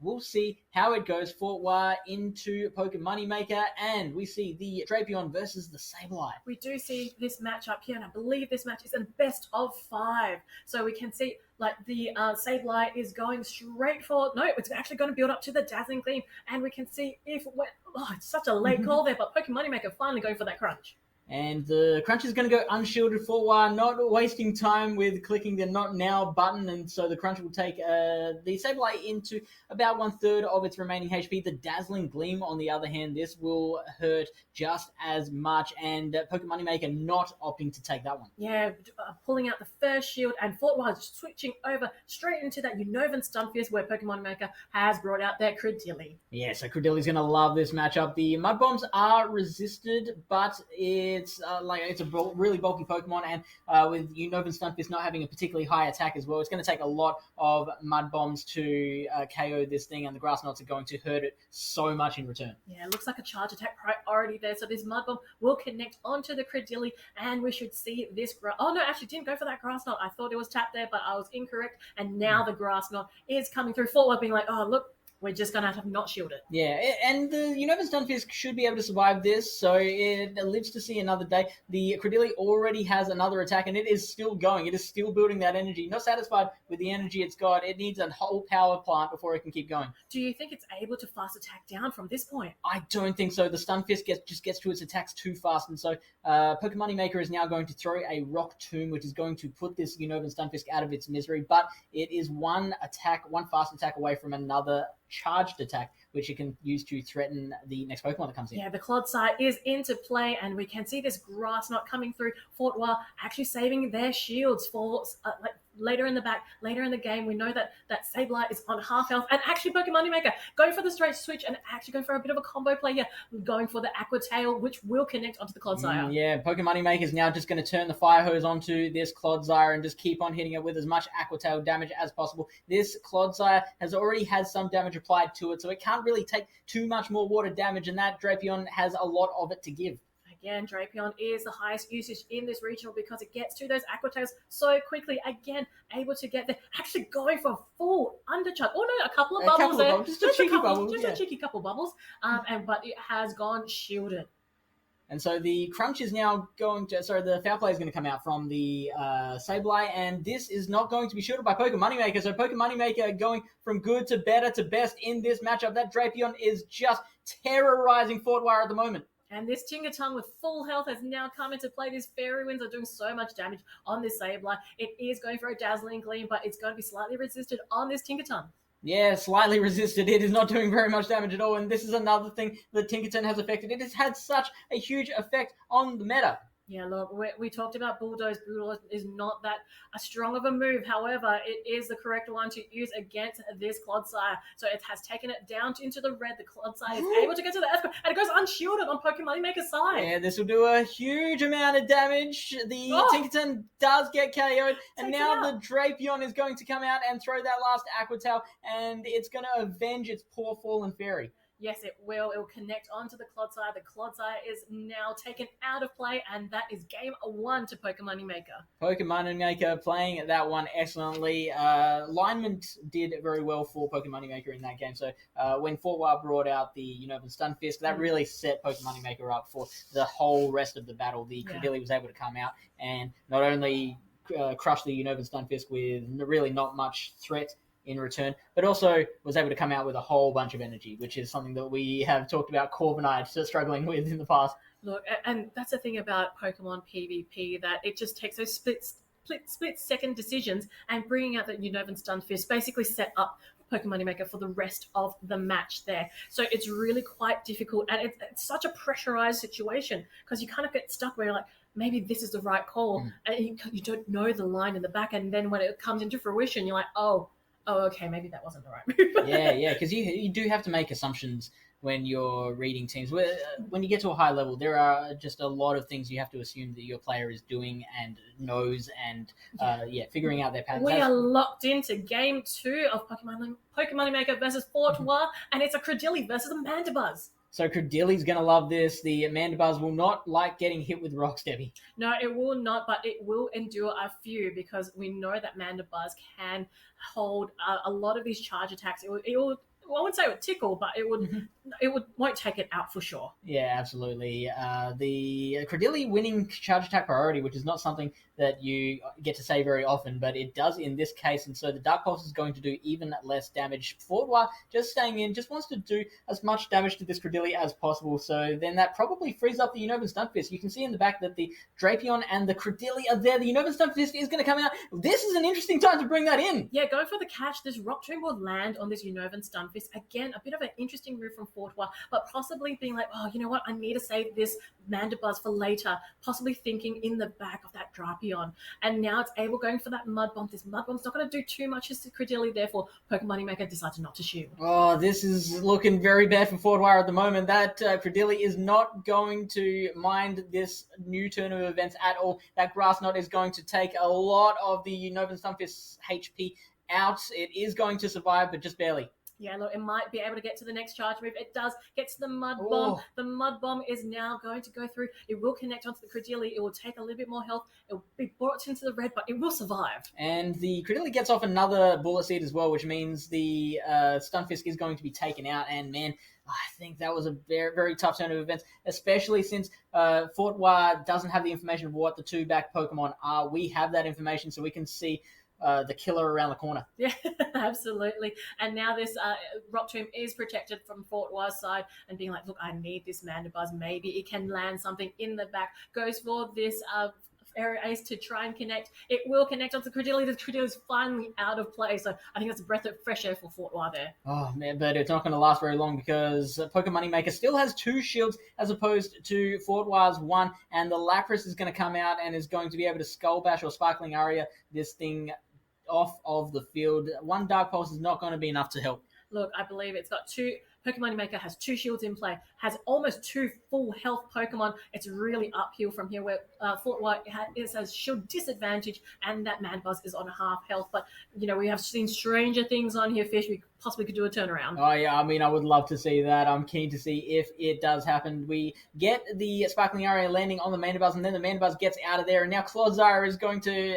we'll see how it goes. Fortwah into Pokemon Moneymaker, and we see the Drapion versus the Sableye. We do see this matchup here, and I believe this match is a best of 5. So we can see like the Sableye is going straight for... No, it's actually going to build up to the Dazzling Gleam, and we can see if... it's such a late call there, but Pokemon Moneymaker finally going for that crunch. And the crunch is going to go unshielded Fortwah, not wasting time with clicking the Not Now button, and so the crunch will take the Sableye into about 1/3 of its remaining HP. The Dazzling Gleam, on the other hand, this will hurt just as much, and Pokemon Moneymaker not opting to take that one. Yeah, pulling out the first shield, and Fortwah switching over straight into that Unova Stunfisk, where Pokemon Moneymaker has brought out their Credilli. Yeah, so Credilli's going to love this matchup. The Mud Bombs are resisted, but it's a really bulky Pokemon, and with Unova Stunfisk not having a particularly high attack as well, it's going to take a lot of Mud Bombs to KO this thing, and the Grass Knots are going to hurt it so much in return. Yeah, it looks like a charge attack priority there, so this Mud Bomb will connect onto the Credilli, and we should see this... Oh, no, actually didn't go for that Grass Knot. I thought it was tapped there, but I was incorrect, and now the Grass Knot is coming through. Fortwah being like, oh, look, we're just going to have to not shield it. Yeah, and the Unova Stunfisk should be able to survive this, so it lives to see another day. The Credilli already has another attack, and it is still going. It is still building that energy. Not satisfied with the energy it's got. It needs a whole power plant before it can keep going. Do you think it's able to fast attack down from this point? I don't think so. The Stunfisk just gets to its attacks too fast, and so Pokemon Moneymaker is now going to throw a Rock Tomb, which is going to put this Unova Stunfisk out of its misery, but it is one fast attack away from another charged attack, which it can use to threaten the next Pokemon that comes in. Yeah, the Clodsire is into play, and we can see this Grass Knot coming through. Fortwah actually saving their shields for later in the game. We know that Sableye is on half health, and actually Pokemon Moneymaker going for the straight switch and actually going for a bit of a combo play here, going for the Aqua Tail, which will connect onto the Clodsire. Yeah, Pokemon Moneymaker is now just going to turn the Fire Hose onto this Clodsire and just keep on hitting it with as much Aqua Tail damage as possible. This Clodsire has already had some damage applied to it, so it can't really take too much more water damage, and that Drapion has a lot of it to give. Again, Drapion is the highest usage in this regional because it gets to those Aqua Tails so quickly. Again, able to get there. Actually going for a full undercharge. Oh, no, a couple of bubbles there. Just a cheeky bubble. A cheeky couple bubbles. But it has gone shielded. And so the crunch is now the foul play is going to come out from the Sableye, and this is not going to be shielded by Pokemon Moneymaker. So Pokemon Moneymaker going from good to better to best in this matchup. That Drapion is just terrorizing Fortwah at the moment. And this Tinkaton with full health has now come into play. These Fairy Winds are doing so much damage on this Sableye. It is going for a Dazzling Gleam, but it's going to be slightly resisted on this Tinkaton. Yeah, slightly resisted. It is not doing very much damage at all, and this is another thing that Tinkaton has affected. It has had such a huge effect on the meta. Yeah, look, we talked about Bulldoze. Bulldoze is not that strong of a move. However, it is the correct one to use against this Clodsire. So it has taken it down into the red. The Clodsire is able to get to the Earthquake, and it goes unshielded on Pokemon Moneymaker's side. Yeah, this will do a huge amount of damage. The Tinkaton does get KO'd, and now the Drapion is going to come out and throw that last Aqua Tail, and it's going to avenge its poor fallen fairy. Yes, it will. It will connect onto the Clodsire. The Clodsire is now taken out of play, and that is game 1 to Pokemon Moneymaker. Pokemon Moneymaker playing that one excellently. Alignment did very well for Pokemon Moneymaker in that game. So when Fortwah brought out the Unova Stunfisk, that really set Pokemon Moneymaker up for the whole rest of the battle. The Credilli was able to come out and not only crush the Unova Stunfisk with really not much threat in return, but also was able to come out with a whole bunch of energy, which is something that we have talked about Corv and I struggling with in the past. Look, and that's the thing about Pokemon PvP, that it just takes those split-second decisions, and bringing out that Unova Stunfisk basically set up Pokemon Moneymaker for the rest of the match there. So it's really quite difficult, and it's such a pressurized situation because you kind of get stuck where you're like, maybe this is the right call, and you don't know the line in the back, and then when it comes into fruition, you're like, oh, okay, maybe that wasn't the right move. yeah, because you do have to make assumptions when you're reading teams. When you get to a high level, there are just a lot of things you have to assume that your player is doing and knows, and figuring out their patterns. We are locked into game 2 of Pokemon Moneymaker versus Fortwah, and it's a Credilli versus a Mandibuzz. So Credilli's going to love this. The Mandibuzz will not like getting hit with rocks, Debbie. No, it will not, but it will endure a few because we know that Mandibuzz can hold a lot of these charge attacks. It will I wouldn't say it would tickle, but it won't take it out for sure. Yeah, absolutely. The Credilli winning charge attack priority, which is not something that you get to say very often, but it does in this case, and so the Dark Pulse is going to do even less damage. Fortwah, just staying in, just wants to do as much damage to this Credilli as possible, so then that probably frees up the Unova Stunfisk. You can see in the back that the Drapion and the Credilli are there. The Unova Stunfisk is going to come out. This is an interesting time to bring that in. Yeah, go for the catch. This Rock Tomb will land on this Unovan Stunfisk. Again, a bit of an interesting move from Fortwah, but possibly being like, oh, you know what? I need to save this Mandibuzz for later. Possibly thinking in the back of that Drapion. And now it's able going for that Mud Bomb. This Mud Bomb's not going to do too much to Credilli, therefore Pokemonemaker decided not to shoot. Oh, this is looking very bad for Fortwire at the moment. That Credilli is not going to mind this new turn of events at all. That Grass Knot is going to take a lot of the Unova Stunfisk's HP out. It is going to survive, but just barely. Yeah, look, it might be able to get to the next charge move. It does. Get to the Mud Bomb. The Mud Bomb is now going to go through. It will connect onto the Credilli. It will take a little bit more health. It will be brought into the red, but it will survive. And the Credilli gets off another Bullet Seed as well, which means the Stunfisk is going to be taken out. And, man, I think that was a very, very tough turn of events, especially since Fortwire doesn't have the information of what the two back Pokemon are. We have that information, so we can see the killer around the corner. Yeah, absolutely. And now this Rock Tomb is protected from Fortwire's side and being like, look, I need this Mandibuzz. Maybe it can land something in the back. Goes for this Aerial Ace to try and connect. It will connect onto Credilli. The Credilli is finally out of play. So I think that's a breath of fresh air for Fortwire there. Oh, man, but it's not going to last very long because Pokemonemaker still has 2 shields as opposed to Fortwire's 1. And the Lapras is going to come out and is going to be able to Skull Bash or Sparkling Aria this thing off of the field. 1 Dark Pulse is not going to be enough to help. Look, I believe it's got 2. Pokemonemaker has 2 shields in play, has almost 2 full health Pokemon. It's really uphill from here where Fortwire has shield disadvantage and that Mandibuzz is on half health. But, you know, we have seen stranger things on here, Fish. We possibly could do a turnaround. Oh, yeah, I mean, I would love to see that. I'm keen to see if it does happen. We get the Sparkling Aria landing on the Mandibuzz, and then the Mandibuzz gets out of there, and now Clodsire is going to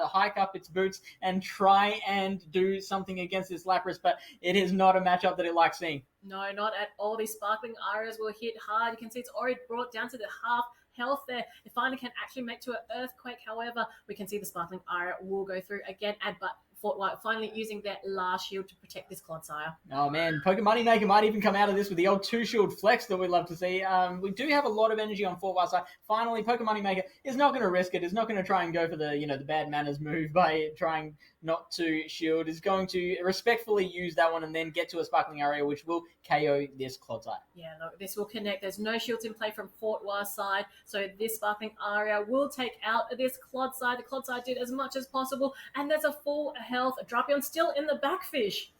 hike up its boots and try and do something against this Lapras, but it is not a matchup that it likes seeing. No, not at all. These Sparkling Arias will hit hard. You can see it's already brought down to the half health there. It finally can actually make to an Earthquake. However, we can see the Sparkling Aria will go through again, but Fortwire finally using that last shield to protect this Clodsire. Oh, man. Pokemonemaker might even come out of this with the old 2-shield flex that we'd love to see. We do have a lot of energy on Fortwire's side. Finally, Pokemonemaker is not going to risk it. Is not going to try and go for the, the bad manners move by trying not to shield. Is going to respectfully use that one and then get to a Sparkling Area, which will KO this Clodsire. Yeah, look, this will connect. There's no shields in play from Fortwire's side, so this Sparkling Aria will take out this Clodsire. The Clodsire did as much as possible, and there's a full health. Drapion still in the back, Fish.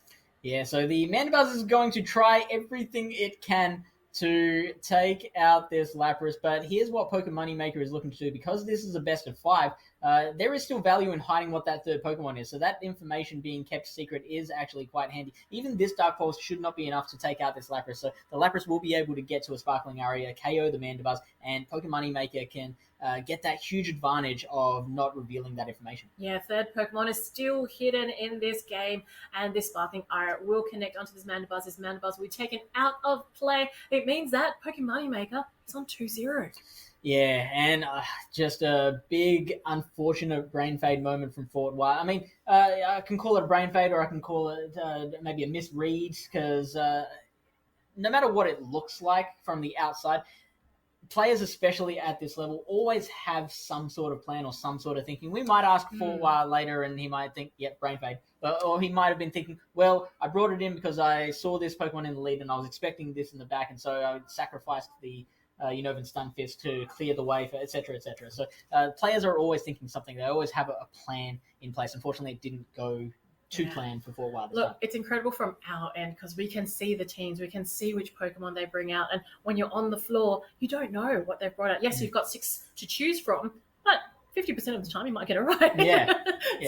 Yeah, so the Mandibuzz is going to try everything it can to take out this Lapras, but here's what Pokemonemaker is looking to do. Because this is a best of 5, there is still value in hiding what that third Pokemon is, so that information being kept secret is actually quite handy. Even this Dark Pulse should not be enough to take out this Lapras, so the Lapras will be able to get to a Sparkling Area, KO the Mandibuzz, and Pokemonemaker can get that huge advantage of not revealing that information. Yeah, third Pokemon is still hidden in this game, and this Sparkling Aria will connect onto this Mandibuzz. This Mandibuzz will be taken out of play. It means that Pokemonemaker is on 2-0. Yeah, and just a big, unfortunate brain fade moment from Fortwire. I mean, I can call it a brain fade or I can call it maybe a misread because no matter what it looks like from the outside, players, especially at this level, always have some sort of plan or some sort of thinking. We might ask Fortwire later and he might think, yep, brain fade. Or he might have been thinking, well, I brought it in because I saw this Pokemon in the lead and I was expecting this in the back, and so I sacrificed the Unovan Stunfisk to clear the way for etc. etc. So players are always thinking something. They always have a plan in place. Unfortunately, it didn't go to plan for Fortwire. Look, it's incredible from our end because we can see the teams, we can see which Pokemon they bring out, and when you're on the floor, you don't know what they've brought out. Yes, you've got 6 to choose from, but 50% of the time you might get it right. Yeah.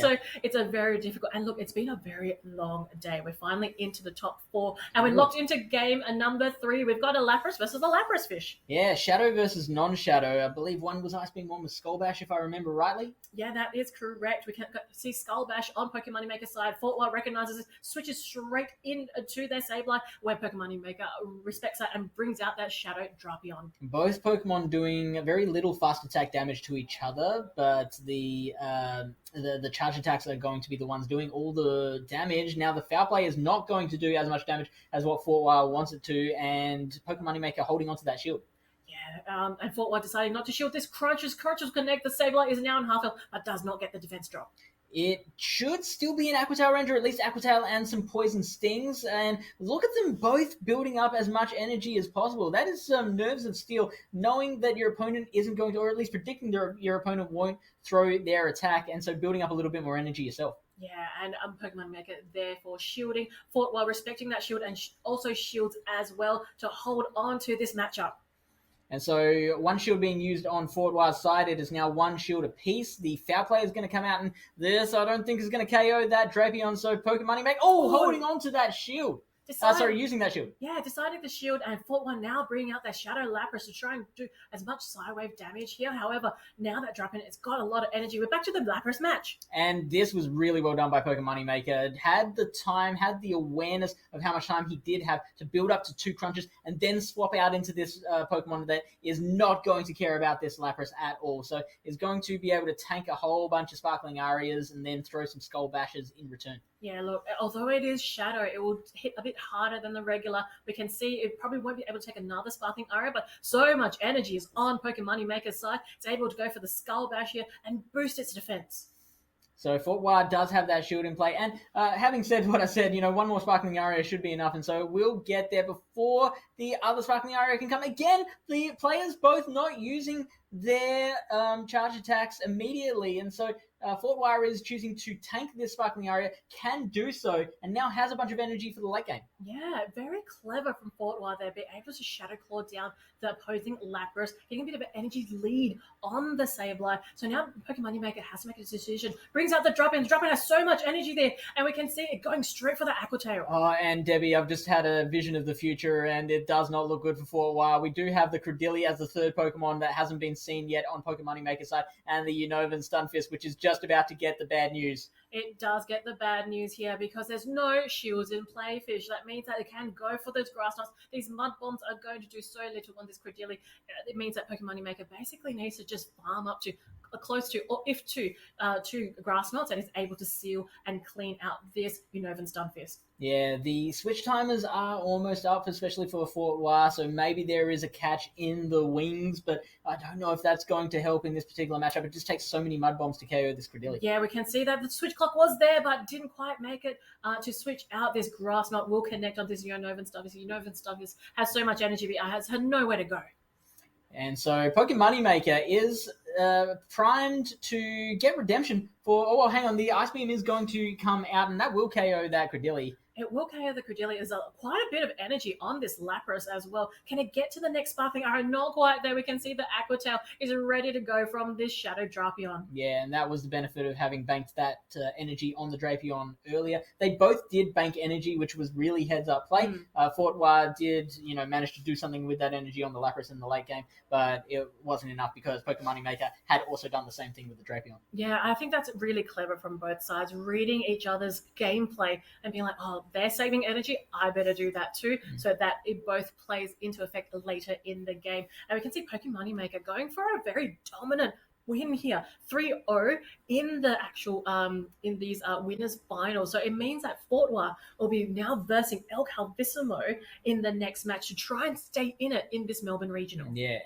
So it's a very difficult, and look, it's been a very long day. We're finally into the top 4, and we're locked into game number 3. We've got a Lapras versus a Lapras fish. Yeah, Shadow versus non-Shadow. I believe one was Ice Beam, one was Skull Bash, if I remember rightly. Yeah, that is correct. We can see Skull Bash on Pokemon Maker side. fortwah recognizes it, switches straight into their Sableye, where Pokemon Maker respects that and brings out that Shadow Drapion. Both Pokemon doing very little fast attack damage to each other, but the charge attacks are going to be the ones doing all the damage. Now, the Foul Play is not going to do as much damage as what fortwah wants it to, and Pokemon Maker holding onto that shield. Yeah, and fortwah deciding not to shield this. Crunches connect. The Sableye is now in half health, but does not get the defense drop. It should still be an Aqua Tail Ranger, at least Aqua Tail and some Poison Stings. And look at them both building up as much energy as possible. That is some nerves of steel, knowing that your opponent isn't going to, or at least predicting your opponent won't throw their attack, and so building up a little bit more energy yourself. Yeah, and Pokemon Maker therefore shielding, fortwah respecting that shield, and also shields as well to hold on to this matchup. And so one shield being used on fortwah's side, it is now one shield apiece. The Foul Play is going to come out, and this I don't think is going to KO that Drapion, so Pokemon Maker, holding on to that shield. Using that shield. Yeah, deciding the shield, and fortwah now bringing out that Shadow Lapras to try and do as much Sidewave damage here. However, now that Drapion, it's got a lot of energy. We're back to the Lapras match. And this was really well done by Pokemon Maker. Had the time, had the awareness of how much time he did have to build up to 2 crunches and then swap out into this Pokemon that is not going to care about this Lapras at all. So is going to be able to tank a whole bunch of Sparkling Arias and then throw some Skull Bashes in return. Yeah, look, although it is Shadow, it will hit a bit harder than the regular. We can see it probably won't be able to take another Sparkling Aria, but so much energy is on Pokemon Maker's side. It's able to go for the Skull Bash here and boost its defense. So fortwah does have that shield in play. And having said what I said, one more Sparkling Aria should be enough. And so we'll get there before the other Sparkling Aria can come. Again, the players both not using their charge attacks immediately. And so fortwah is choosing to tank this Sparkling Aria, can do so, and now has a bunch of energy for the late game. Yeah, very clever from fortwah there, being able to Shadow Claw down the opposing Lapras, getting a bit of an energy lead on the Sableye. So now Pokemon Maker has to make a decision. Brings out the Drapion. The Drapion has so much energy there, and we can see it going straight for the Aqua Tail. Oh, and Debbie, I've just had a vision of the future, and it does not look good for fortwah. We do have the Credilli as the third Pokemon that hasn't been seen yet on Pokemon Maker's side, and the Unovan Stunfisk, which is just about to get the bad news. It does get the bad news here because there's no shields in play, Fish. That means that it can go for those grass knots. These mud bombs are going to do so little on this Credilli. It means that Pokemon Maker basically needs to just farm up to close to, or if to, 2 grass knots, and is able to seal and clean out this Unovan Stunfisk. Yeah, the switch timers are almost up, especially for fortwah, so maybe there is a catch in the wings, but I don't know if that's going to help in this particular matchup. It just takes so many mud bombs to KO this Credilli. Yeah, we can see that the switch clock was there, but didn't quite make it to switch out. This grass knot will connect on this Unovan Stunfisk. Unovan Stunfisk has so much energy, but has had nowhere to go. And so Pokemon Maker is primed to get redemption for... hang on. The Ice Beam is going to come out, and that will KO that Credilli. It will KO the Credilli. There's quite a bit of energy on this Lapras as well. Can it get to the next Sparkling Aria? Not quite there. We can see the Aqua Tail is ready to go from this Shadow Drapion. Yeah, and that was the benefit of having banked that energy on the Drapion earlier. They both did bank energy, which was really heads-up play. fortwah did, manage to do something with that energy on the Lapras in the late game, but it wasn't enough because Pokemon Maker had also done the same thing with the Drapion. Yeah, I think that's really clever from both sides, reading each other's gameplay and being like, they're saving energy, I better do that too, so that it both plays into effect later in the game. And we can see Pokemon Maker going for a very dominant win here, 3-0 in the actual in these winners finals. So it means that fortwah will be now versing El Calvissimo in the next match to try and stay in it in this Melbourne regional. Yeah.